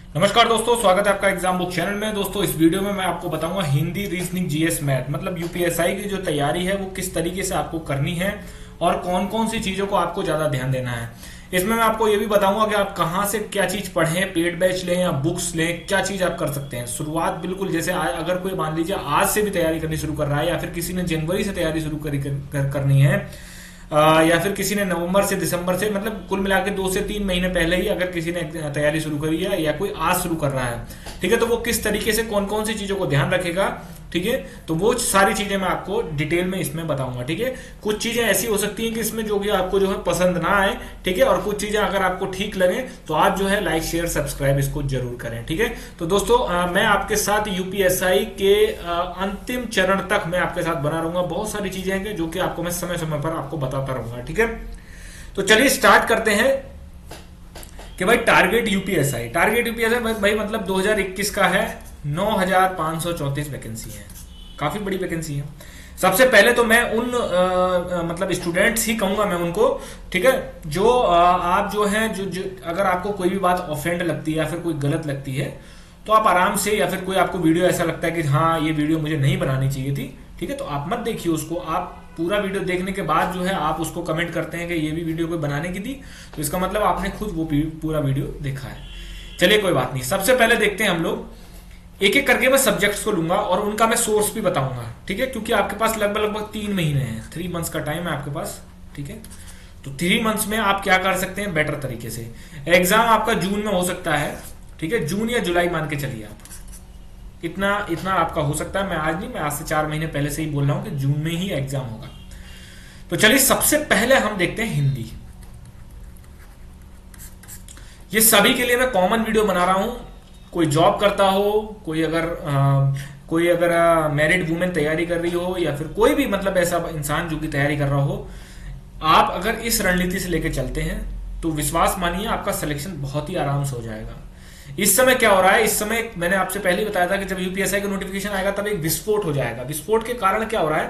नमस्कार दोस्तों, स्वागत है आपका एग्जाम बुक चैनल में। दोस्तों, इस वीडियो में मैं आपको बताऊंगा हिंदी, रीजनिंग, जीएस, मैथ मतलब यूपीएसआई की जो तैयारी है वो किस तरीके से आपको करनी है और कौन कौन सी चीजों को आपको ज्यादा ध्यान देना है। इसमें मैं आपको ये भी बताऊंगा कि आप कहाँ से क्या चीज पढ़ें, पेड बैच लें या बुक्स लें, क्या चीज आप कर सकते हैं। शुरुआत बिल्कुल जैसे अगर कोई मान लीजिए आज से भी तैयारी करनी शुरू कर रहा है या फिर किसी ने जनवरी से तैयारी शुरू करनी है, या फिर किसी ने नवंबर से दिसंबर से, मतलब कुल मिला के 2 से 3 महीने पहले ही अगर किसी ने तैयारी शुरू करी है या कोई आज शुरू कर रहा है, ठीक है, तो वो किस तरीके से कौन कौन सी चीजों को ध्यान रखेगा, ठीक है, तो वो सारी चीजें मैं आपको डिटेल में इसमें बताऊंगा। ठीक है, कुछ चीजें ऐसी हो सकती हैं कि इसमें जो कि आपको जो है पसंद ना आए, ठीक है, और कुछ चीजें अगर आपको ठीक लगे तो आप जो है लाइक शेयर सब्सक्राइब इसको जरूर करें। ठीक है, तो दोस्तों मैं आपके साथ यूपीएसआई के अंतिम चरण तक मैं आपके साथ बना रहूंगा। बहुत सारी चीजें हैं जो कि आपको मैं समय समय पर आपको बताता रहूंगा। ठीक है, तो चलिए स्टार्ट करते हैं कि भाई टारगेट यूपीएसआई भाई मतलब 2021 का है। 9,534 वैकेंसी है, काफी बड़ी वैकेंसी है। सबसे पहले तो मैं उन मतलब स्टूडेंट्स ही कहूंगा मैं उनको, ठीक है, जो आप जो है जो अगर आपको कोई भी बात ऑफेंड लगती है या फिर कोई गलत लगती है तो आप आराम से, या फिर कोई आपको वीडियो ऐसा लगता है कि हाँ ये वीडियो मुझे नहीं बनानी चाहिए थी, ठीक है, तो आप मत देखिए उसको। आप पूरा वीडियो देखने के बाद जो है आप उसको कमेंट करते हैं कि ये भी वीडियो कोई बनाने की थी, तो इसका मतलब आपने खुद वो पूरा वीडियो देखा है। चलिए कोई बात नहीं, सबसे पहले देखते हैं हम लोग। एक एक करके मैं सब्जेक्ट्स को लूंगा और उनका मैं सोर्स भी बताऊंगा। ठीक है, क्योंकि आपके पास लगभग 3 महीने हैं, 3 मंथ्स का टाइम है आपके पास। ठीक है, तो 3 मंथ्स में आप क्या कर सकते हैं बेटर तरीके से। एग्जाम आपका जून में हो सकता है, ठीक है, जून या जुलाई मान के चलिए आप, इतना इतना आपका हो सकता है। मैं आज नहीं, मैं आज से 4 महीने पहले से ही बोल रहा हूं कि जून में ही एग्जाम होगा। तो चलिए सबसे पहले हम देखते हैं हिंदी। ये सभी के लिए मैं कॉमन वीडियो बना रहा हूं। कोई जॉब करता हो, कोई अगर मैरिड वुमेन तैयारी कर रही हो, या फिर कोई भी मतलब ऐसा इंसान जो कि तैयारी कर रहा हो, आप अगर इस रणनीति से लेकर चलते हैं तो विश्वास मानिए आपका सिलेक्शन बहुत ही आराम से हो जाएगा। इस समय क्या हो रहा है, इस समय मैंने आपसे पहले ही बताया था कि जब यूपीएसआई का नोटिफिकेशन आएगा तब एक विस्फोट हो जाएगा। विस्फोट के कारण क्या हो रहा है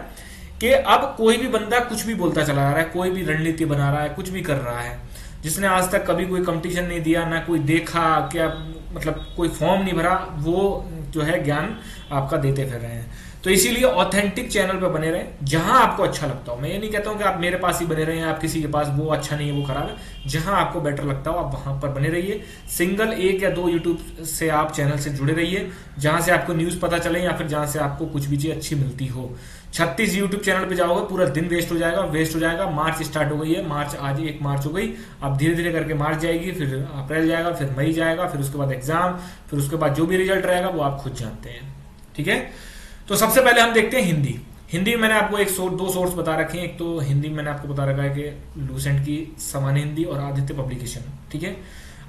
कि अब कोई भी बंदा कुछ भी बोलता चला आ रहा है, कोई भी रणनीति बना रहा है, कुछ भी कर रहा है। जिसने आज तक कभी कोई कंपटीशन नहीं दिया, ना कोई देखा, क्या मतलब कोई फॉर्म नहीं भरा, वो जो है ज्ञान आपका देते फिर रहे हैं। तो इसीलिए ऑथेंटिक चैनल पर बने रहें, जहां आपको अच्छा लगता हो। मैं ये नहीं कहता हूं कि आप मेरे पास ही बने रहें, आप किसी के पास, वो अच्छा नहीं है वो खराब है। जहां आपको बेटर लगता हो आप वहां पर बने रहिए। सिंगल 1 या 2 यूट्यूब से आप चैनल से जुड़े रहिए, जहां से आपको न्यूज पता चले या फिर जहां से आपको कुछ भी चीज अच्छी मिलती हो। 36 यूट्यूब चैनल पे जाओगे, पूरा दिन वेस्ट हो जाएगा। मार्च स्टार्ट हो गई है, मार्च आज 1 मार्च हो गई। अब धीरे धीरे करके मार्च जाएगी, फिर अप्रैल जाएगा, फिर मई जाएगा, फिर उसके बाद एग्जाम, फिर उसके बाद जो भी रिजल्ट रहेगा वो आप खुद जानते हैं। ठीक है, तो सबसे पहले हम देखते हैं हिंदी। हिंदी में मैंने आपको 2 सोर्स बता रखे हैं। एक तो हिंदी मैंने आपको बता रखा है कि लूसेंट की सामान्य हिंदी और आदित्य पब्लिकेशन। ठीक है,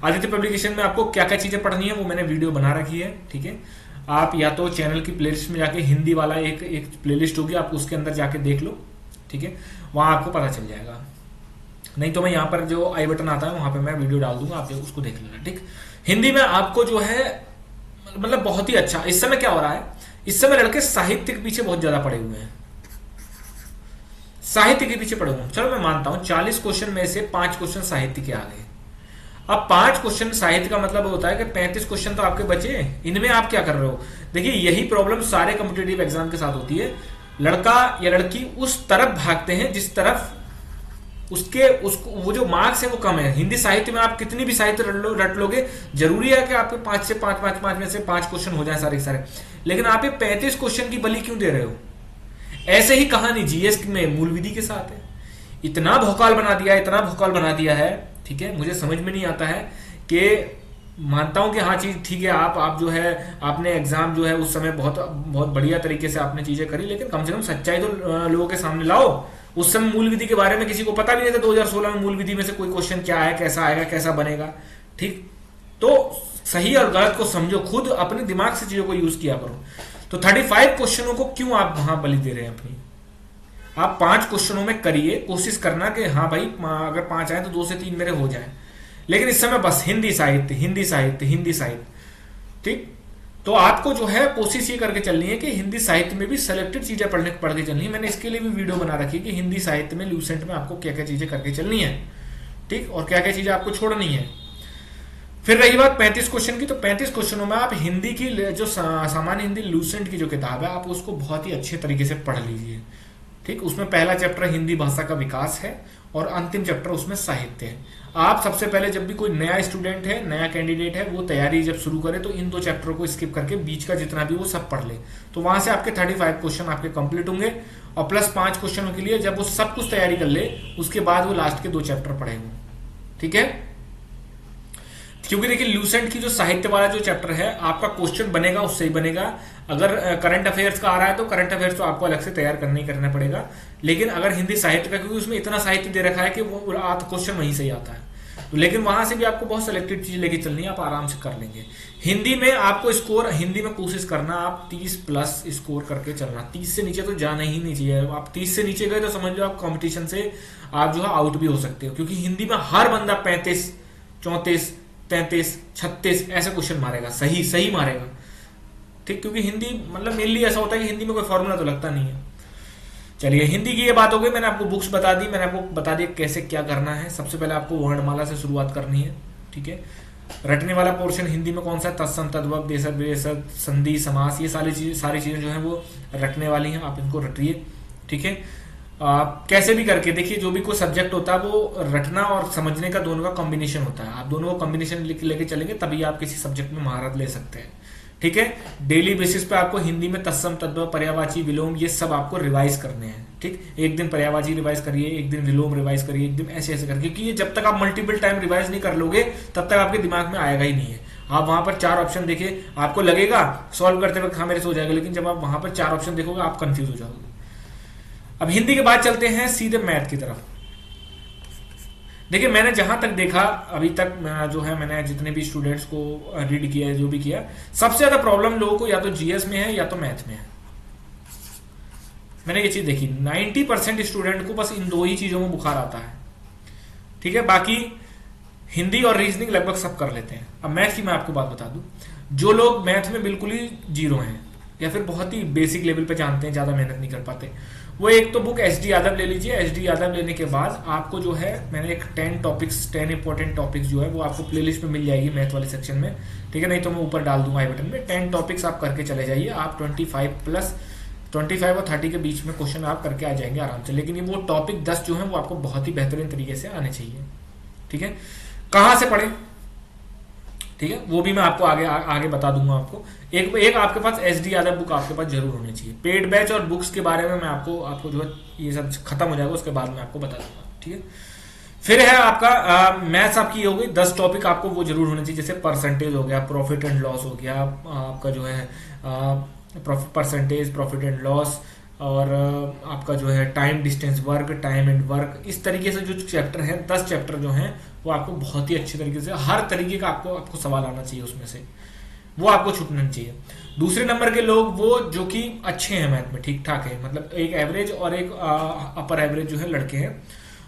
आदित्य पब्लिकेशन में आपको क्या क्या चीजें पढ़नी है वो मैंने वीडियो बना रखी है। ठीक है, आप या तो चैनल की प्लेलिस्ट में जाके हिंदी वाला एक प्लेलिस्ट होगी, आप उसके अंदर जाके देख लो। ठीक है, वहां आपको पता चल जाएगा। नहीं तो मैं यहाँ पर जो आई बटन आता है वहां पे मैं वीडियो डाल दूंगा, आप उसको देख लेना। ठीक, हिंदी में आपको जो है मतलब बहुत ही अच्छा। इस समय क्या हो रहा है, इस समय लड़के साहित्य के पीछे बहुत ज्यादा पड़े हुए हैं, साहित्य के पीछे पड़े हुए हैं। चलो मैं मानता हूं 40 क्वेश्चन में से 5 क्वेश्चन साहित्य के आ गए। अब 5 क्वेश्चन साहित्य का मतलब होता है कि 35 क्वेश्चन तो आपके बचे। इनमें आप क्या कर रहे हो? देखिए यही प्रॉब्लम सारे कॉम्पिटेटिव एग्जाम के साथ होती है। लड़का या लड़की उस तरफ भागते हैं जिस तरफ उसको वो जो मार्क्स है वो कम है। हिंदी साहित्य में आप कितनी भी साहित्य रट लोगे, जरूरी है कि आपके 5 से 5 में से 5 क्वेश्चन हो जाए सारे के सारे, लेकिन आप ये 35 क्वेश्चन की बलि क्यों दे रहे हो? ऐसे ही कहानी जीएस में मूल विधि के साथ है। इतना भौकाल बना दिया है, ठीक है, मुझे समझ में नहीं आता है कि मानता हूं कि हाँ चीज ठीक है, आप जो है आपने एग्जाम जो है उस समय बहुत बहुत बढ़िया तरीके से आपने चीजें करी, लेकिन कम से कम सच्चाई तो लोगों के सामने लाओ। उस समय मूल विधि के बारे में किसी को पता भी नहीं था। 2016 में मूल विधि में से कोई क्वेश्चन क्या है, कैसा आएगा, कैसा बनेगा। ठीक, तो सही और गलत को समझो, खुद अपने दिमाग से चीजों को यूज किया करो। तो 35 क्वेश्चनों को क्यों आप वहां बलि दे रहे हैं अपनी? आप 5 क्वेश्चनों में करिए, कोशिश करना कि हाँ भाई अगर 5 आए तो 2 से 3 मेरे हो जाए। लेकिन इस समय बस हिंदी साहित्य। ठीक, तो आपको जो है कोशिश ये करके चलनी है कि हिंदी साहित्य में भी सिलेक्टेड चीजें पढ़ के चलनी है। मैंने इसके लिए भी वीडियो बना रखी है कि हिंदी साहित्य में लूसेंट में आपको क्या क्या चीजें करके चलनी है, ठीक, और क्या क्या चीजें आपको छोड़नी है। फिर रही बात 35 क्वेश्चन की, तो 35 क्वेश्चनों में आप हिंदी की जो सामान्य हिंदी लूसेंट की जो किताब है आप उसको बहुत ही अच्छे तरीके से पढ़ लीजिए। ठीक, उसमें पहला चैप्टर हिंदी भाषा का विकास है और अंतिम चैप्टर उसमें साहित्य है। आप सबसे पहले जब भी कोई नया स्टूडेंट है, नया कैंडिडेट है, वो तैयारी जब शुरू करे तो इन 2 चैप्टर को स्किप करके बीच का जितना भी वो सब पढ़ ले, तो वहां से आपके 35 क्वेश्चन आपके कंप्लीट होंगे और प्लस 5 क्वेश्चनों के लिए जब वो सब कुछ तैयारी कर ले उसके बाद वो लास्ट के 2 चैप्टर पढ़ेगा। ठीक है, क्योंकि देखिए लूसेंट की जो साहित्य वाला जो चैप्टर है आपका क्वेश्चन बनेगा उससे ही बनेगा। अगर करंट अफेयर्स का आ रहा है तो करंट अफेयर्स तो आपको अलग से तैयार करना पड़ेगा, लेकिन अगर हिंदी साहित्य का, क्योंकि उसमें इतना साहित्य दे रखा है कि वो क्वेश्चन वहीं से ही आता है, लेकिन वहां से भी आपको बहुत सिलेक्टेड चीज लेके चलनी है, आप आराम से कर लेंगे। हिंदी में आपको स्कोर, हिंदी में कोशिश करना आप 30 प्लस स्कोर करके चलना, 30 से नीचे तो जाना ही नहीं चाहिए। आप 30 से नीचे गए तो समझ लो आप कंपटीशन से आप जो है आउट भी हो सकते हो, क्योंकि हिंदी में हर बंदा 35, 34, 33, 36 ऐसे क्वेश्चन मारेगा, सही मारेगा। ठीक, क्योंकि हिंदी मतलब मेनली ऐसा होता है कि हिंदी में कोई फॉर्मूला तो लगता नहीं है। चलिए, हिंदी की ये बात हो गई, मैंने आपको बुक्स बता दी, मैंने आपको बता दिया कैसे क्या करना है। सबसे पहले आपको वर्णमाला से शुरुआत करनी है। ठीक है, रटने वाला पोर्शन हिंदी में कौन सा है, तत्सम, तद्भव, देशज, विशेषण, संधि, समास, ये सारी चीजें जो है वो रटने वाली हैं, आप इनको रटिए। ठीक है, कैसे भी करके देखिए, जो भी कोई सब्जेक्ट होता है वो रटना और समझने का दोनों का कॉम्बिनेशन होता है। आप दोनों को कॉम्बिनेशन लेके चलेंगे तभी आप किसी सब्जेक्ट में महारत ले सकते हैं। ठीक है, डेली बेसिस पे आपको हिंदी में तत्सम, तद्भव, पर्यायवाची, विलोम ये सब आपको रिवाइज करने हैं। ठीक, एक दिन पर्यायवाची रिवाइज करिए, एक दिन विलोम रिवाइज करिए, एक दिन ऐसे करके, क्योंकि ये जब तक आप मल्टीपल टाइम रिवाइज नहीं कर लोगे तब तक आपके दिमाग में आएगा ही नहीं है। आप वहां पर 4 ऑप्शन देखे, आपको लगेगा सॉल्व करते वक्त हाँ मेरे से हो जाएगा, लेकिन जब आप वहां पर 4 ऑप्शन देखोगे आप कंफ्यूज हो जाओगे। अब हिंदी के बाद चलते हैं सीधे मैथ की तरफ। देखिए, मैंने जहां तक देखा अभी तक जो है, मैंने जितने भी स्टूडेंट्स को रीड किया है, जो भी किया, सबसे ज्यादा प्रॉब्लम लोगों को या तो जीएस में है या तो मैथ में है। मैंने ये चीज देखी, 90% स्टूडेंट को बस इन 2 ही चीजों में बुखार आता है। ठीक है, बाकी हिंदी और रीजनिंग लगभग सब कर लेते हैं। अब मैथ की मैं आपको बात बता दूं, जो लोग मैथ में बिल्कुल ही जीरो हैं या फिर बहुत ही बेसिक लेवल पे जानते हैं, ज्यादा मेहनत नहीं कर पाते, वो एक तो बुक एसडी यादव ले लीजिए। एसडी यादव लेने के बाद आपको जो है, मैंने एक 10 इंपॉर्टेंट टॉपिक्स जो है वो आपको प्लेलिस्ट में मिल जाएगी मैथ वाले सेक्शन में। ठीक है, नहीं तो मैं ऊपर डाल दूंगा आई बटन में। 10 टॉपिक्स आप करके चले जाइए, आप 25 और 30 के बीच में क्वेश्चन आप करके आ जाएंगे आराम से। लेकिन ये वो टॉपिक 10 जो है वो आपको बहुत ही बेहतरीन तरीके से आने चाहिए। ठीक है, कहां से पढ़े, ठीक है, वो भी मैं आपको आगे बता दूंगा आपको। एक आपके पास एसडी यादव बुक आपके पास जरूर होनी चाहिए। पेड बैच और बुक्स के बारे में मैं आपको जो है ये सब खत्म हो जाएगा उसके बाद में आपको बता दूंगा। ठीक है, फिर है आपका मैथ्स आपकी हो गई, 10 टॉपिक आपको वो जरूर होने चाहिए, जैसे परसेंटेज हो गया, प्रॉफिट एंड लॉस हो गया, आपका जो है परसेंटेज, प्रॉफिट एंड लॉस, और आपका जो है time, distance, work, time and work, इस तरीके से जो चैप्टर है, 10 चैप्टर जो हैं वो आपको बहुत ही अच्छे तरीके से हर तरीके का आपको सवाल आना चाहिए उसमें से, वो आपको छूटना चाहिए। दूसरे नंबर के लोग वो जो कि अच्छे हैं मैथ में, ठीक ठाक है, मतलब एक एवरेज और एक अपर एवरेज जो है लड़के हैं,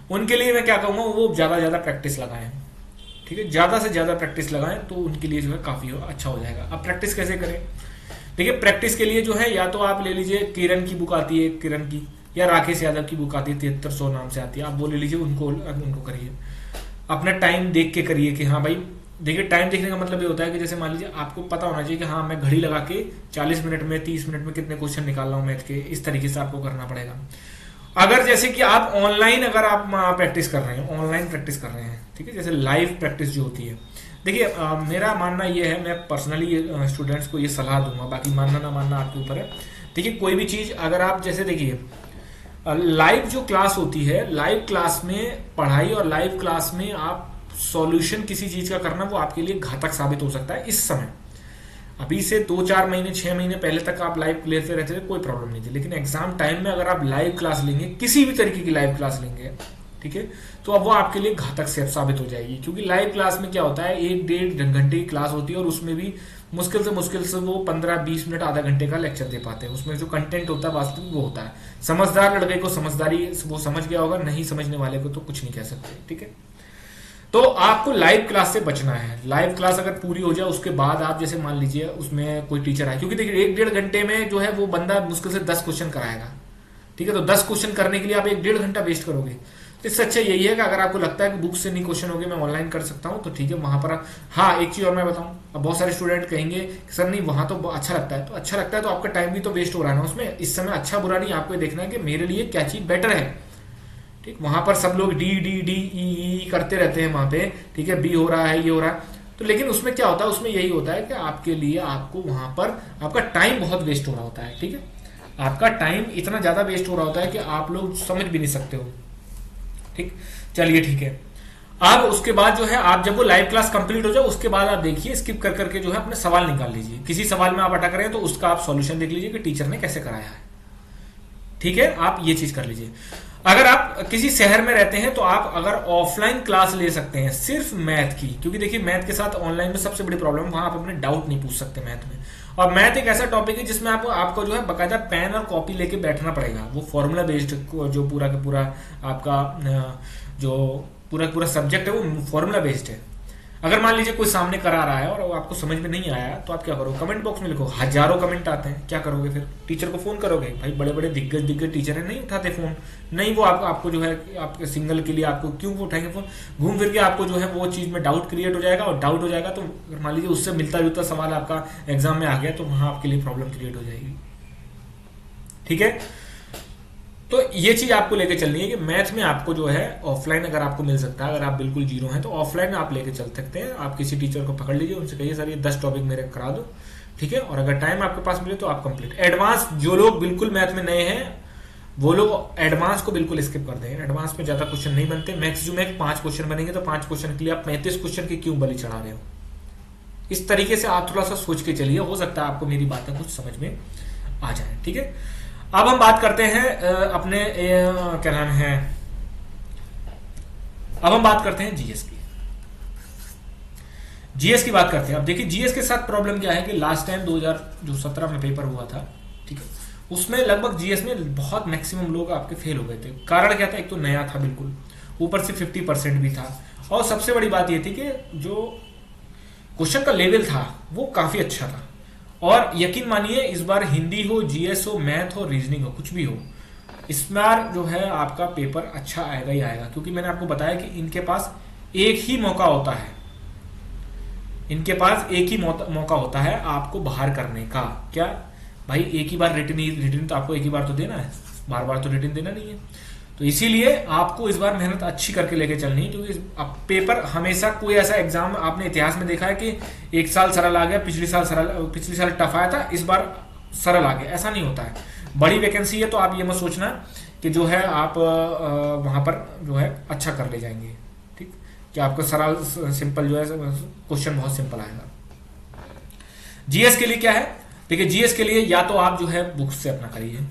उनके लिए मैं क्या कहूंगा, वो ज्यादा प्रैक्टिस लगाएं। ठीक है, ज्यादा से ज्यादा प्रैक्टिस लगाएं तो उनके लिए जो है काफी अच्छा हो जाएगा। अब प्रैक्टिस कैसे करें, देखिए प्रैक्टिस के लिए जो है या तो आप ले लीजिए किरण की बुक आती है, किरण की, या राकेश यादव की बुक आती है 7300 नाम से आती है, आप वो ले लीजिए, उनको करिए। अपना टाइम देख के करिए कि हाँ भाई, देखिए टाइम देखने का मतलब ये होता है कि जैसे मान लीजिए आपको पता होना चाहिए कि हाँ मैं घड़ी लगा के 40 मिनट में, 30 मिनट में कितने क्वेश्चन निकाल रहा हूँ मैथ के, इस तरीके से आपको करना पड़ेगा। अगर जैसे कि आप ऑनलाइन अगर आप प्रैक्टिस कर रहे हैं, ठीक है, जैसे लाइव प्रैक्टिस जो होती है, देखिए मेरा मानना ये है, मैं पर्सनली स्टूडेंट्स को ये सलाह दूंगा, बाकी मानना ना मानना आपके ऊपर है। देखिए कोई भी चीज अगर आप जैसे देखिए लाइव जो क्लास होती है, लाइव क्लास में पढ़ाई और लाइव क्लास में आप सॉल्यूशन किसी चीज का करना, वो आपके लिए घातक साबित हो सकता है। इस समय अभी से 2-4 महीने 6 महीने पहले तक आप लाइव लेते रहते थे, कोई प्रॉब्लम नहीं थी, लेकिन एग्जाम टाइम में अगर आप लाइव क्लास लेंगे, किसी भी तरीके की लाइव क्लास लेंगे, ठीक है, तो अब वो आपके लिए घातक साबित हो जाएगी। क्योंकि लाइव क्लास में क्या होता है, 1-1.5 घंटे की क्लास होती है और उसमें भी मुश्किल से वो 15-20 मिनट, आधा घंटे का लेक्चर दे पाते हैं। उसमें जो कंटेंट होता है वास्तविक वो होता है। समझदार लड़के को समझदारी वो समझ गया होगा, नहीं समझने वाले को तो कुछ नहीं कह सकते। ठीक है, तो आपको लाइव क्लास से बचना है। लाइव क्लास अगर पूरी हो जाए उसके बाद आप जैसे मान लीजिए उसमें कोई टीचर आए, क्योंकि देखिए 1-1.5 घंटे में जो है वो बंदा मुश्किल से 10 क्वेश्चन कराएगा। ठीक है, तो 10 क्वेश्चन करने के लिए आप 1-1.5 घंटा वेस्ट करोगे। इससे अच्छा यही है कि अगर आपको लगता है कि बुक से नहीं क्वेश्चन होंगे, मैं ऑनलाइन कर सकता हूँ, तो ठीक है वहां पर हाँ एक चीज और मैं बताऊं, अब बहुत सारे स्टूडेंट कहेंगे कि सर नहीं वहां तो अच्छा लगता है, तो अच्छा लगता है तो आपका टाइम भी तो वेस्ट हो रहा है ना उसमें। इस समय अच्छा बुरा नहीं, आपको देखना है कि मेरे लिए क्या चीज बेटर है। ठीक, वहां पर सब लोग डी डी डी ई करते रहते हैं वहां पे, ठीक है, बी हो रहा है, ये हो रहा है, तो लेकिन उसमें क्या होता है, उसमें यही होता है कि आपके लिए आपको वहां पर आपका टाइम बहुत वेस्ट हो रहा होता है। ठीक है, आपका टाइम इतना ज्यादा वेस्ट हो रहा होता है कि आप लोग समझ भी नहीं सकते हो। ठीक, चलिए ठीक है। अब उसके बाद जो है आप जब वो लाइव क्लास कंप्लीट हो जाए उसके बाद आप देखिए स्किप कर करके जो है अपने सवाल निकाल लीजिए। किसी सवाल में आप अटक रहे हैं तो उसका आप सॉल्यूशन देख लीजिए कि टीचर ने कैसे कराया है। ठीक है, आप ये चीज कर लीजिए। अगर आप किसी शहर में रहते हैं तो आप अगर ऑफलाइन क्लास ले सकते हैं सिर्फ मैथ की, क्योंकि देखिए मैथ के साथ ऑनलाइन में सबसे बड़ी प्रॉब्लम, वहां आप अपने डाउट नहीं पूछ सकते मैथ में। और मैथ एक ऐसा टॉपिक है जिसमें आपको जो है बकायदा पेन और कॉपी लेके बैठना पड़ेगा। वो फॉर्मूला बेस्ड जो पूरा का पूरा आपका जो पूरा सब्जेक्ट है वो फॉर्मूला बेस्ड है। अगर मान लीजिए कोई सामने करा रहा है और आपको समझ में नहीं आया तो आप क्या करो, कमेंट बॉक्स में लिखो। हजारों कमेंट आते हैं, क्या करोगे फिर? टीचर को फोन करोगे? भाई बड़े बड़े दिग्गज टीचर है, नहीं उठाते फोन, नहीं वो आपको जो है आपके सिंगल के लिए आपको क्यों उठाएंगे फोन? घूम फिर के आपको जो है वो चीज में डाउट क्रिएट हो जाएगा, और डाउट हो जाएगा तो मान लीजिए उससे मिलता जुलता सवाल आपका एग्जाम में आ गया तो वहां आपके लिए प्रॉब्लम क्रिएट हो जाएगी। ठीक है, तो ये चीज आपको लेके चलनी है कि मैथ में आपको जो है ऑफलाइन अगर आपको मिल सकता है, अगर आप बिल्कुल जीरो हैं तो ऑफलाइन आप लेके चल सकते हैं। आप किसी टीचर को पकड़ लीजिए, उनसे कहिए सर ये 10 टॉपिक मेरे करा दो। ठीक है, और अगर टाइम आपके पास मिले तो आप कंप्लीट। एडवांस जो लोग बिल्कुल मैथ में नए हैं वो लोग एडवांस को बिल्कुल स्किप कर दें। एडवांस में ज्यादा क्वेश्चन नहीं बनते, मैक्सिमम 5 क्वेश्चन बनेंगे, तो 5 क्वेश्चन के लिए आप 35 क्वेश्चन की क्यों बलि चढ़ा रहे हो? इस तरीके से आप थोड़ा सा सोच के चलिए, हो सकता है आपको मेरी बातें कुछ समझ में आ जाए। ठीक है, अब हम बात करते हैं अपने क्या नाम है, अब हम बात करते हैं जीएस की। जीएस की बात करते हैं। अब देखिए जीएस के साथ प्रॉब्लम क्या है कि लास्ट टाइम 2017 में पेपर हुआ था, ठीक है, उसमें लगभग जीएस में बहुत मैक्सिमम लोग आपके फेल हो गए थे। कारण क्या था? एक तो नया था बिल्कुल, ऊपर से 50% भी था, और सबसे बड़ी बात यह थी कि जो क्वेश्चन का लेवल था वो काफी अच्छा था। और यकीन मानिए इस बार हिंदी हो, जीएस हो, मैथ हो, रीजनिंग हो, कुछ भी हो, इस बार जो है आपका पेपर अच्छा आएगा ही आएगा। क्योंकि मैंने आपको बताया कि इनके पास एक ही मौका होता है, इनके पास एक ही मौका होता है आपको बाहर करने का। क्या भाई? एक ही बार रिटर्न तो आपको एक ही बार तो देना है, बार बार तो रिटर्न देना नहीं है। तो इसीलिए आपको इस बार मेहनत अच्छी करके लेके चलनी है, क्योंकि पेपर हमेशा कोई ऐसा एग्जाम आपने इतिहास में देखा है कि एक साल सरल आ गया, पिछली साल टफ आया था, इस बार सरल आ गया, ऐसा नहीं होता है। बड़ी वैकेंसी है तो आप ये मत सोचना कि जो है आप वहां पर जो है अच्छा कर ले जाएंगे। ठीक, कि आपको सरल सिंपल जो है क्वेश्चन बहुत सिंपल आएगा। जीएस के लिए क्या है? देखिए जीएस के लिए या तो आप जो है बुक्स से अपना करिए,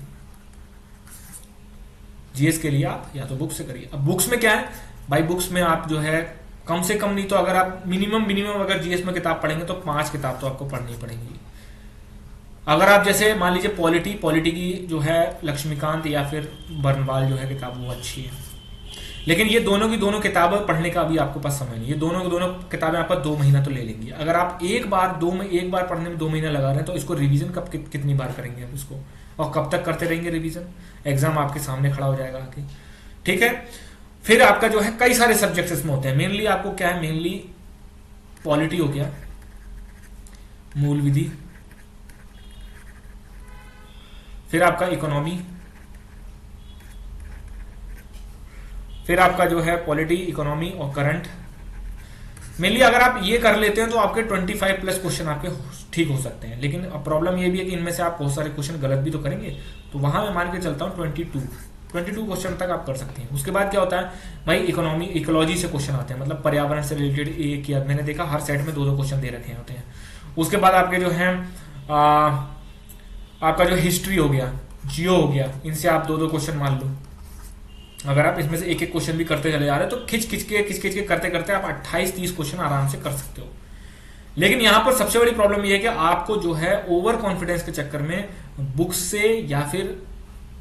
जीएस के लिए आप या तो बुक्स से करिए। अब बुक्स में क्या है भाई? बुक्स में आप जो है कम से कम नहीं तो अगर आप मिनिमम अगर जीएस में किताब पढ़ेंगे तो 5 किताब तो आपको पढ़नी पड़ेंगी। अगर आप जैसे मान लीजिए पॉलिटी की जो है लक्ष्मीकांत या फिर बर्नवाल जो है किताब वो अच्छी है, लेकिन ये दोनों की दोनों किताबें पढ़ने का अभी आपके पास समय नहीं। ये दोनों की दोनों किताबें आपका 2 महीना तो ले लेंगी। अगर आप एक बार पढ़ने में 2 महीना लगा रहे हैं तो इसको रिवीजन कब कितनी बार करेंगे आप इसको, और कब तक करते रहेंगे रिवीजन? एग्जाम आपके सामने खड़ा हो जाएगा आके। ठीक है, फिर आपका जो है कई सारे सब्जेक्ट्स इसमें होते हैं। मेनली आपको क्या है, मेनली पॉलिटी हो गया, मूल विधि, फिर आपका इकोनॉमी, फिर आपका जो है पॉलिटी, इकोनॉमी और करंट। मेनली अगर आप ये कर लेते हैं तो आपके 25 प्लस क्वेश्चन आपके ठीक हो सकते हैं। लेकिन अब प्रॉब्लम ये भी है कि इनमें से आप बहुत सारे क्वेश्चन गलत भी तो करेंगे, तो वहां मैं मान के चलता हूं 22 क्वेश्चन तक आप कर सकते हैं। उसके बाद क्या होता है भाई, इकोलॉजी से क्वेश्चन आते हैं, मतलब पर्यावरण से रिलेटेड एक या मैंने देखा हर सेट में 2-2 क्वेश्चन दे रखे होते हैं। उसके बाद आपके जो है आपका जो हिस्ट्री हो गया, जियो हो गया, इनसे आप 2-2 क्वेश्चन मान लो। अगर आप इसमें से एक क्वेश्चन भी करते चले जा रहे हैं तो खिंच के करते करते आप 28-30 क्वेश्चन आराम से कर सकते हो। लेकिन यहां पर सबसे बड़ी प्रॉब्लम यह है कि आपको जो है ओवर कॉन्फिडेंस के चक्कर में बुक्स से या फिर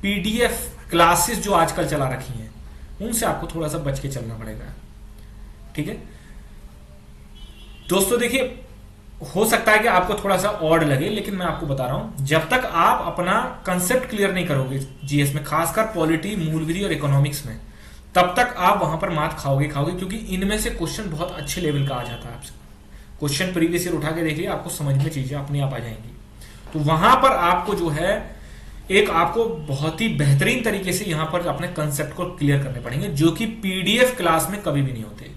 पीडीएफ क्लासेस जो आजकल चला रखी हैं उनसे आपको थोड़ा सा बच के चलना पड़ेगा। ठीक है दोस्तों, देखिए हो सकता है कि आपको थोड़ा सा ऑड लगे, लेकिन मैं आपको बता रहा हूं जब तक आप अपना कंसेप्ट क्लियर नहीं करोगे जीएस में, खासकर पॉलिटी, मूल विधि और इकोनॉमिक्स में, तब तक आप वहां पर मात खाओगे क्योंकि इनमें से क्वेश्चन बहुत अच्छे लेवल का आ जाता है आपसे। क्वेश्चन प्रीवियस ईयर उठा के देखिए, आपको समझ में चीजें अपने आप आ जाएंगी। तो वहां पर आपको जो है एक आपको बहुत ही बेहतरीन तरीके से यहां पर अपने कंसेप्ट को क्लियर करने पड़ेंगे, जो कि पीडीएफ क्लास में कभी भी नहीं होते।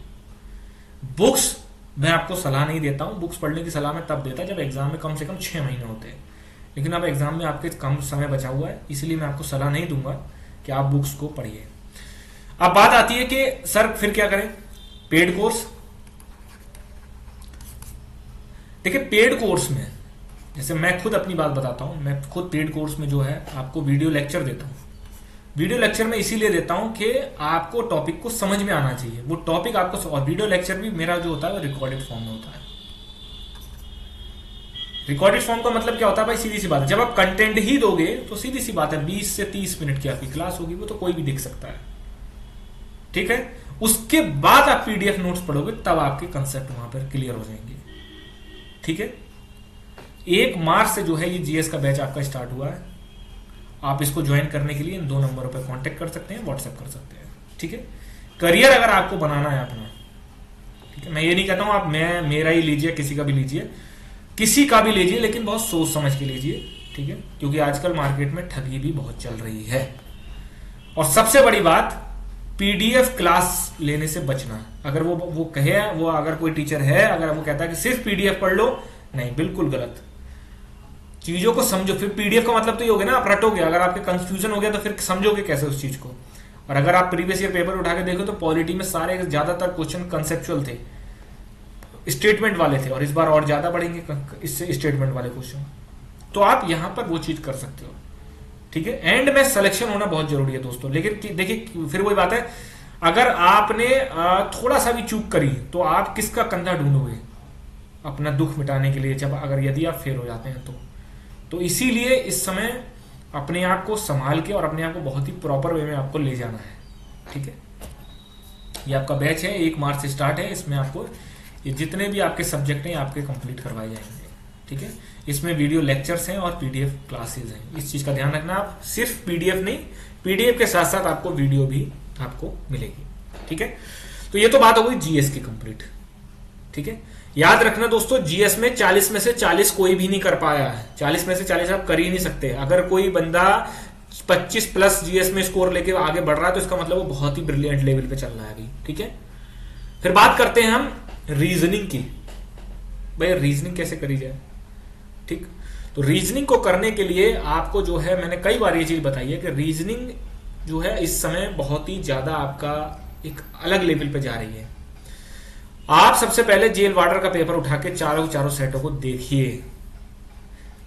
बुक्स मैं आपको सलाह नहीं देता हूं, बुक्स पढ़ने की सलाह मैं तब देता जब एग्जाम में कम से कम 6 महीने होते हैं, लेकिन अब एग्जाम में आपके कम समय बचा हुआ है, इसलिए मैं आपको सलाह नहीं दूंगा कि आप बुक्स को पढ़िए। अब बात आती है कि सर फिर क्या करें, पेड कोर्स। देखिए पेड कोर्स में, जैसे मैं खुद अपनी बात बताता हूं, मैं खुद पेड कोर्स में जो है आपको वीडियो लेक्चर देता हूं। वीडियो लेक्चर में इसीलिए देता हूं कि आपको टॉपिक को समझ में आना चाहिए, वो टॉपिक आपको। और वीडियो लेक्चर भी मेरा जो होता है वो रिकॉर्डेड फॉर्म में होता है। रिकॉर्डेड फॉर्म का मतलब क्या होता है भाई, सीधी सी बात है, जब आप कंटेंट ही दोगे तो सीधी सी बात है 20 से 30 मिनट की आपकी क्लास होगी, वो तो कोई भी देख सकता है, ठीक है। उसके बाद आप पीडीएफ नोट्स पढ़ोगे, तब आपके कंसेप्ट वहां पर क्लियर हो जाएंगे, ठीक है। 1 मार्च से जो है ये जीएस का बैच आपका स्टार्ट हुआ है। आप इसको ज्वाइन करने के लिए इन 2 नंबरों पर कांटेक्ट कर सकते हैं, व्हाट्सएप कर सकते हैं, ठीक है। करियर अगर आपको बनाना है अपना, ठीक है, मैं ये नहीं कहता हूं आप मेरा ही लीजिए, किसी का भी लीजिए, किसी का भी लीजिए, लेकिन बहुत सोच समझ के लीजिए, ठीक है, क्योंकि आजकल मार्केट में ठगी भी बहुत चल रही है। और सबसे बड़ी बात, पीडीएफ क्लास लेने से बचना। अगर वो कहे, वो अगर कोई टीचर है, अगर वो कहता है कि सिर्फ पीडीएफ पढ़ लो, नहीं, बिल्कुल गलत। चीजों को समझो। फिर पीडीएफ का मतलब तो ये हो गया ना, आप रटोगे। अगर आपके कंफ्यूजन हो गया तो फिर समझोगे कैसे उस चीज को। और अगर आप प्रीवियस ईयर पेपर उठा के देखो तो पॉलिटी में सारे ज्यादातर क्वेश्चन कंसेप्चुअल थे, स्टेटमेंट वाले थे, और इस बार और ज्यादा बढ़ेंगे इससे स्टेटमेंट वाले क्वेश्चन। तो आप यहां पर वो चीज कर सकते हो, ठीक है। एंड में सिलेक्शन होना बहुत जरूरी है दोस्तों। लेकिन देखिए फिर वही बात है, अगर आपने थोड़ा सा भी चूक करी तो आप किसका कंधा ढूंढोगे अपना दुख मिटाने के लिए, जब अगर यदि आप फेल हो जाते हैं तो इसीलिए इस समय अपने आप को संभाल के और अपने आप को बहुत ही प्रॉपर वे में आपको ले जाना है, ठीक है। ये आपका बैच है, 1 मार्च से स्टार्ट है। इसमें आपको ये जितने भी आपके सब्जेक्ट हैं आपके कंप्लीट करवाए जाएंगे, ठीक है। इसमें वीडियो लेक्चर्स हैं और पीडीएफ क्लासेस हैं। इस चीज का ध्यान रखना, आप सिर्फ पीडीएफ नहीं, पीडीएफ के साथ साथ आपको वीडियो भी आपको मिलेगी, ठीक है। तो ये तो बात हो गई जीएस की कंप्लीट, ठीक है। याद रखना दोस्तों, जीएस में 40 में से 40 कोई भी नहीं कर पाया है। 40 में से 40 आप कर ही नहीं सकते। अगर कोई बंदा 25 प्लस जीएस में स्कोर लेके आगे बढ़ रहा है तो इसका मतलब वो बहुत ही ब्रिलियंट लेवल पे चल रहा है अभी, ठीक है। फिर बात करते हैं हम रीजनिंग की। भाई रीजनिंग कैसे करी जाए, ठीक। तो रीजनिंग को करने के लिए आपको जो है, मैंने कई बार ये चीज बताई है कि रीजनिंग जो है इस समय बहुत ही ज्यादा आपका एक अलग लेवल पे जा रही है। आप सबसे पहले जेल वार्डर का पेपर उठा के चारों सेटों को देखिए।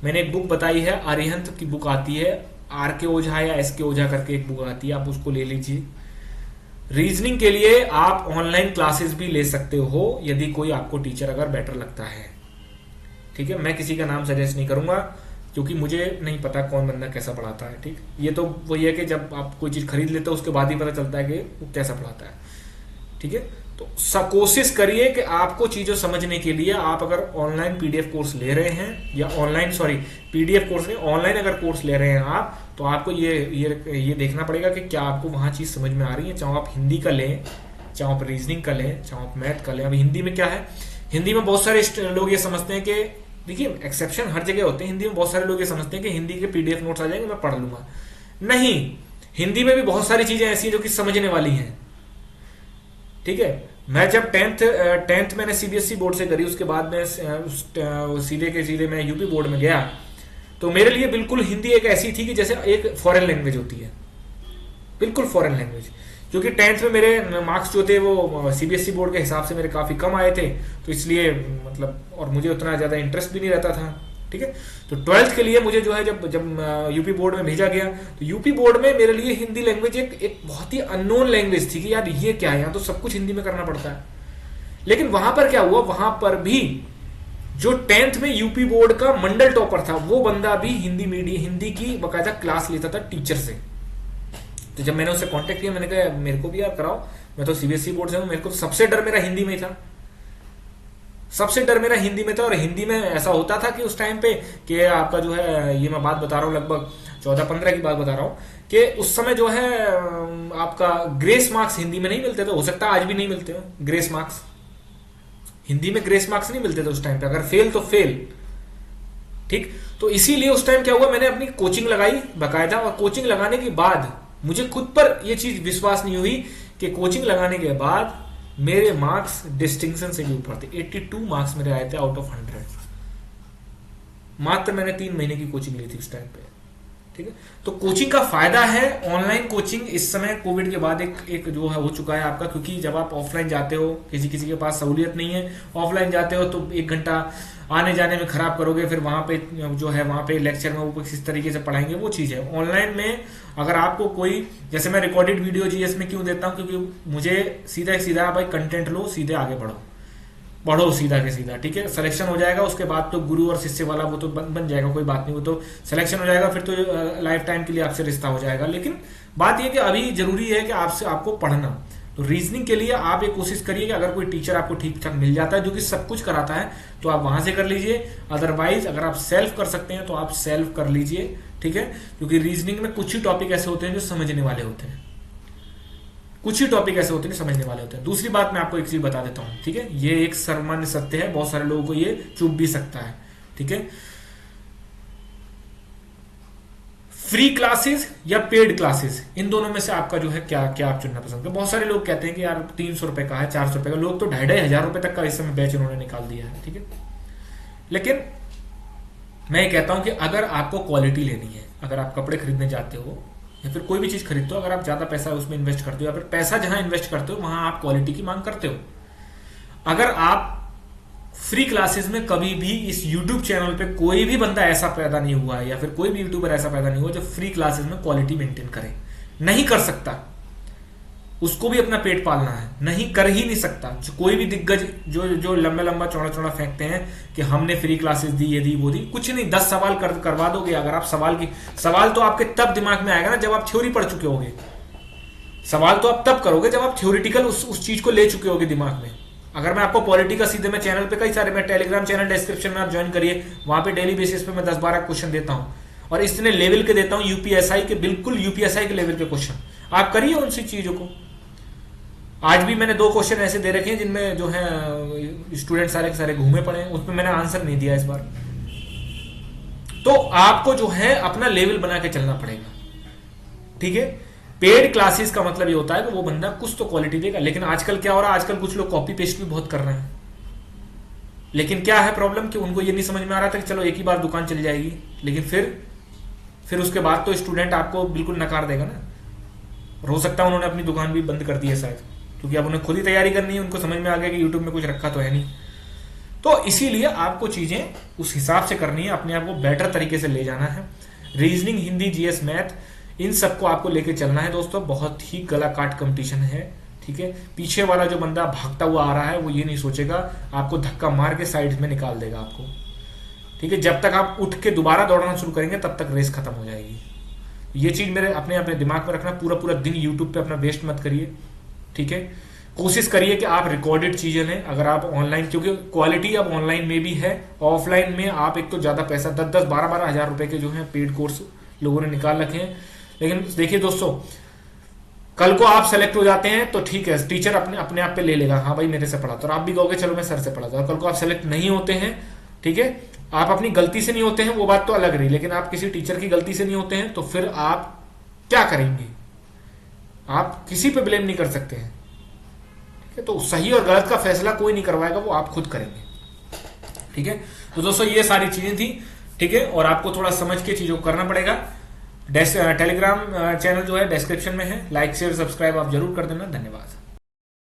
मैंने एक बुक बताई है, अरिहंत की बुक आती है, आर के ओझा या एस के ओझा करके एक बुक आती है, आप उसको ले लीजिए। रीजनिंग के लिए आप ऑनलाइन क्लासेस भी ले सकते हो यदि कोई आपको टीचर अगर बेटर लगता है, ठीक है। मैं किसी का नाम सजेस्ट नहीं करूंगा क्योंकि मुझे नहीं पता कौन बंदा कैसा पढ़ाता है, ठीक। ये तो वही है कि जब आप कोई चीज खरीद लेते हो उसके बाद ही पता चलता है कि वो कैसा पढ़ाता है, ठीक है। तो कोशिश करिए कि आपको चीजों समझने के लिए आप अगर ऑनलाइन पीडीएफ कोर्स ले रहे हैं या पीडीएफ कोर्स नहीं, ऑनलाइन अगर कोर्स ले रहे हैं आप, तो आपको ये देखना पड़ेगा कि क्या आपको वहां चीज समझ में आ रही है। चाहे आप हिंदी का लें, चाहे आप रीजनिंग का लें, चाहे आप मैथ का लें। अब हिंदी में क्या है, हिंदी में बहुत सारे लोग ये समझते हैं कि, देखिए एक्सेप्शन हर जगह होते हैं, हिंदी में बहुत सारे लोग ये समझते हैं कि हिंदी के पीडीएफ नोट्स आ जाएंगे मैं पढ़ लूंगा। नहीं, हिंदी में भी बहुत सारी चीजें ऐसी हैं जो कि समझने वाली हैं, ठीक है। मैं जब टेंथ मैंने सीबीएसई बोर्ड से करी, उसके बाद में सीधे मैं यूपी बोर्ड में गया, तो मेरे लिए बिल्कुल हिंदी एक ऐसी थी कि जैसे एक फॉरेन लैंग्वेज होती है, बिल्कुल फॉरेन लैंग्वेज। क्योंकि 10th में मेरे मार्क्स जो थे वो सीबीएसई बोर्ड के हिसाब से मेरे काफी कम आए थे, तो इसलिए मतलब, और मुझे उतना ज्यादा इंटरेस्ट भी नहीं रहता था, ठीक है। तो 12th के लिए मुझे जो है जब यूपी बोर्ड में भेजा गया, तो यूपी बोर्ड में मेरे लिए हिंदी लैंग्वेज एक बहुत ही अननोन लैंग्वेज थी कि यार ये क्या है, यहाँ तो सब कुछ हिंदी में करना पड़ता है। लेकिन वहां पर क्या हुआ, वहां पर भी जो 10th में यूपी बोर्ड का मंडल टॉपर था, वो बंदा भी हिंदी की बकायदा क्लास लेता था टीचर से। तो जब मैंने उससे कांटेक्ट किया, मैंने कहा मेरे को भी यार कराओ, मैं तो सीबीएसई बोर्ड से हूं, मेरे को सबसे डर मेरा हिंदी में था, सबसे डर मेरा हिंदी में था। और हिंदी में ऐसा होता था कि उस टाइम पे कि आपका जो है, ये मैं बात बता रहा हूं लगभग 14-15 की बात बता रहा हूं कि उस समय जो है आपका ग्रेस मार्क्स हिंदी में नहीं मिलते थे। हो सकता है आज भी नहीं मिलते हो ग्रेस मार्क्स, हिंदी में ग्रेस मार्क्स नहीं मिलते थे उस टाइम पे, अगर फेल तो फेल। ठीक, तो इसीलिए उस टाइम क्या हुआ, मैंने अपनी कोचिंग लगाई बाकायदा, और कोचिंग लगाने के बाद मुझे खुद पर यह चीज विश्वास नहीं हुई कि कोचिंग लगाने के बाद मेरे मार्क्स डिस्टिंक्शन से भी ऊपर थे। 82 मार्क्स मेरे आए थे आउट ऑफ 100। मात्र मैंने 3 महीने की कोचिंग ली थी उस टाइम पे। ठीक है, तो कोचिंग का फायदा है। ऑनलाइन कोचिंग इस समय कोविड के बाद एक जो है हो चुका है आपका, क्योंकि जब आप ऑफलाइन जाते हो, किसी किसी के पास सहूलियत नहीं है, ऑफलाइन जाते हो तो 1 घंटा आने जाने में खराब करोगे, फिर वहां पे जो है वहां पे लेक्चर में वो किस तरीके से पढ़ाएंगे, वो चीज है। ऑनलाइन में अगर आपको कोई, जैसे मैं रिकॉर्डेड वीडियो जीएस में क्यों देता हूं, क्योंकि मुझे सीधा भाई कंटेंट लो, सीधे आगे बढ़ो सीधा के सीधा। ठीक है, सिलेक्शन हो जाएगा, उसके बाद तो गुरु और शिष्य वाला वो तो बन जाएगा, कोई बात नहीं, वो तो सिलेक्शन हो जाएगा, फिर तो लाइफ टाइम के लिए आपसे रिश्ता हो जाएगा। लेकिन बात यह कि अभी जरूरी है कि आपको पढ़ना। तो रीजनिंग के लिए आप एक कोशिश करिए कि अगर कोई टीचर आपको ठीक ठाक मिल जाता है जो कि सब कुछ कराता है, तो आप वहां से कर लीजिए। अदरवाइज अगर आप सेल्फ कर सकते हैं तो आप सेल्फ कर लीजिए। ठीक है, क्योंकि रीजनिंग में कुछ ही टॉपिक ऐसे होते हैं जो समझने वाले होते हैं, कुछ ही टॉपिक ऐसे होते हैं समझने वाले होते हैं। दूसरी बात मैं आपको एक चीज बता देता हूं, ठीक है, ये एक सामान्य सत्य है, बहुत सारे लोगों को ये चुभ भी सकता है। ठीक है, फ्री क्लासेस या पेड क्लासेस, इन दोनों में से आपका जो है क्या आप चुनना पसंद करें। बहुत सारे लोग कहते हैं कि यार 300 रुपए का है, 400 रुपए का, लोग तो 2,500 रुपए तक का इस समय बैच उन्होंने निकाल दिया है। ठीक है, लेकिन मैं ये कहता हूं कि अगर आपको क्वालिटी लेनी है, अगर आप कपड़े खरीदने जाते हो या फिर कोई भी चीज खरीदते हो, अगर आप ज्यादा पैसा उसमें इन्वेस्ट करते हो या फिर पैसा जहां इन्वेस्ट करते हो वहां आप क्वालिटी की मांग करते हो। अगर आप फ्री क्लासेस में कभी भी इस YouTube चैनल पे कोई भी बंदा ऐसा पैदा नहीं हुआ है या फिर कोई भी यूट्यूबर ऐसा पैदा नहीं हुआ जो फ्री क्लासेस में क्वालिटी मेंटेन करे, नहीं कर सकता। उसको भी अपना पेट पालना है, नहीं कर ही नहीं सकता। जो कोई भी दिग्गज जो लंबा चौड़ा फेंकते हैं कि हमने फ्री क्लासेस दी, ये दी वो दी, कुछ नहीं। 10 सवाल करवा दोगे। अगर आप सवाल तो आपके तब दिमाग में आएगा ना जब आप थ्योरी पढ़ चुके होगे। सवाल तो आप तब करोगे जब आप थ्योरिटिकल उस चीज को ले चुके होगे दिमाग में। अगर मैं आपको पॉलिटी का सीधे मैं चैनल पे कई सारे, मैं टेलीग्राम चैनल डिस्क्रिप्शन में आप ज्वाइन करिए, वहां पे डेली बेसिस पे मैं 10-12 क्वेश्चन देता हूं, और इतने लेवल के देता हूं, यूपीएसआई के, बिल्कुल यूपीएसआई के लेवल के क्वेश्चन। आप करिए उनसी चीजों को। आज भी मैंने 2 क्वेश्चन ऐसे दे रखे हैं जिनमें जो है स्टूडेंट सारे के सारे घूमे पड़े हैं, उसमें मैंने आंसर नहीं दिया इस बार। तो आपको जो है अपना लेवल बना के चलना पड़ेगा। ठीक है, पेड क्लासेस का मतलब ये होता है कि वो बंदा कुछ तो क्वालिटी देगा। लेकिन आजकल क्या हो रहा है, आजकल कुछ लोग कॉपी पेस्ट भी बहुत कर रहे हैं। लेकिन क्या है प्रॉब्लम कि उनको ये नहीं समझ में आ रहा था कि चलो एक ही बार दुकान चली जाएगी, लेकिन फिर उसके बाद तो स्टूडेंट आपको बिल्कुल नकार देगा ना। और हो सकता है उन्होंने अपनी दुकान भी बंद कर दी है शायद, क्योंकि अब उन्हें खुद ही तैयारी करनी है, उनको समझ में आ गया कि यूट्यूब में कुछ रखा तो है नहीं। तो इसीलिए आपको चीजें उस हिसाब से करनी है, अपने आप को बेटर तरीके से ले जाना है। रीजनिंग, हिंदी, जीएस, मैथ, इन सबको आपको लेके चलना है दोस्तों। बहुत ही गला काट कंपटीशन है। ठीक है, पीछे वाला जो बंदा भागता हुआ आ रहा है वो ये नहीं सोचेगा, आपको धक्का मार के साइड में निकाल देगा आपको। ठीक है, जब तक आप उठ के दोबारा दौड़ना शुरू करेंगे तब तक रेस खत्म हो जाएगी। ये चीज मेरे अपने दिमाग में रखना। पूरा दिन यूट्यूब पे अपना वेस्ट मत करिए। ठीक है, कोशिश करिए कि आप रिकॉर्डेड चीजें लें। अगर आप ऑनलाइन, क्योंकि क्वालिटी अब ऑनलाइन में भी है, ऑफलाइन में आप एक तो ज्यादा पैसा 10-10, 12-12 हजार रुपए के जो है पेड कोर्स लोगों ने निकाल रखे हैं। लेकिन देखिए दोस्तों, कल को आप सेलेक्ट हो जाते हैं तो ठीक है, टीचर अपने आप पे ले लेगा, हाँ भाई मेरे से पढ़ा, तो आप भी कहोगे चलो मैं सर से पढ़ा था। कल को आप सेलेक्ट नहीं होते हैं, ठीक है, आप अपनी गलती से नहीं होते हैं, वो बात तो अलग रही, लेकिन आप किसी टीचर की गलती से नहीं होते हैं तो फिर आप क्या करेंगे? आप किसी पे ब्लेम नहीं कर सकते हैं। ठीक है, तो सही और गलत का फैसला कोई नहीं करवाएगा, वो आप खुद करेंगे। ठीक है, तो दोस्तों ये सारी चीजें थी। ठीक है, और आपको थोड़ा समझ के चीजों को करना पड़ेगा। टेलीग्राम चैनल जो है डिस्क्रिप्शन में है, लाइक शेयर सब्सक्राइब आप जरूर कर देना। धन्यवाद।